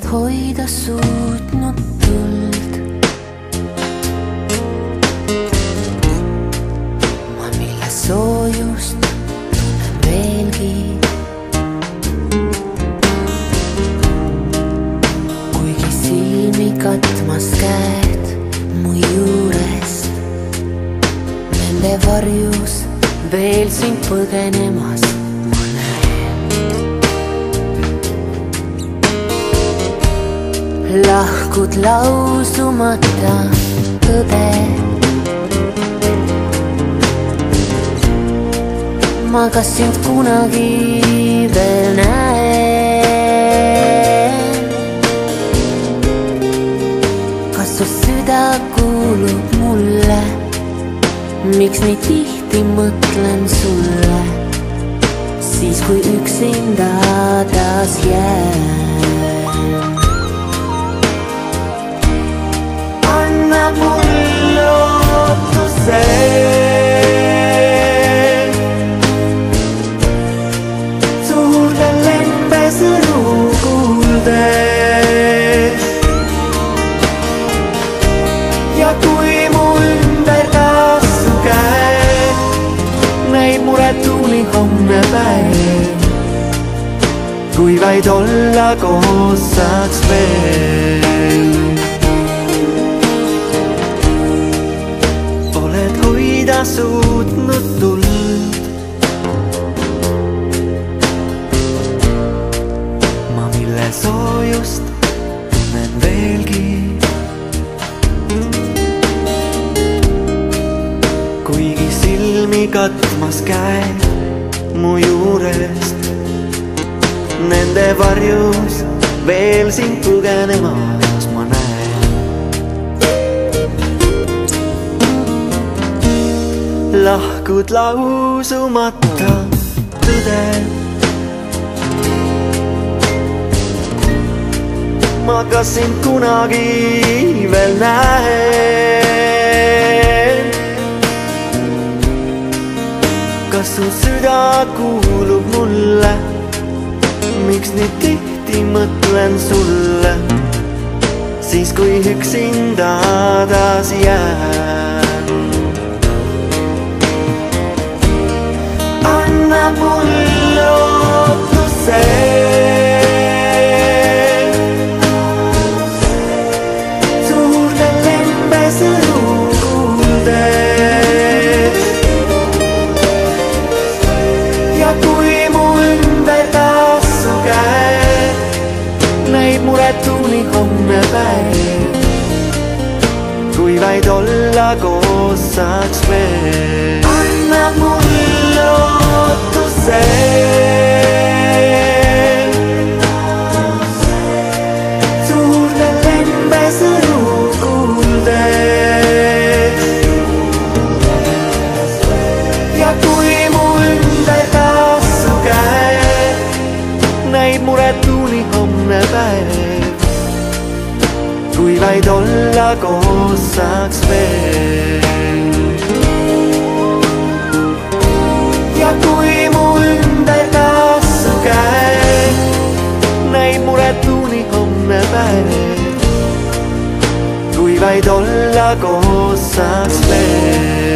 hoida suutnud tuld. Ma mille soojust tunnen veelgi, kuigi silmi katmas käed mu juurest. Nende varjus veel sind põgenemas ma näen. Lahkud lausumata tõde, ma kas sind kunagi veel näen. Kas su süda kuulub mulle, miks nii tihti mõtlen sulle, siis kui üksinda taas jään. Anna mulle lootuse, suurde lembe sõnu kuuldes. Ja kui mu ümber taas su käed, näib muretuni homne päev, kui vaid olla koos saaks veel. Oled hoida suutnud tuld, ma mille soojust tunnen veelgi, kuigi silmi katmas käed mu juurest. Nende varjus veel sind põgenemas ma näen. Lahkud lausumata tõde, ma kas sind kunagi veel näen. Kas su süda kuulub mulle, miks nii tihti mõtlen sulle, siis kui üksinda taas jään. Anna mulle lootuse, suurde lembe sõnu kuuldes. Ja kui mu ümber taas su käed, näib muretuni homne päev, kui vaid olla koos saaks veel. Anna mulle lootuse, suurde lembe sõnu kuuldes. Ja kui mu ümber taas su käed, näib muretuni homne päev, kui vaid olla koos saaks veel. Ja kui mu ümber taas su käed, näib muretuni homne päev, kui vaid olla koos saaks veel.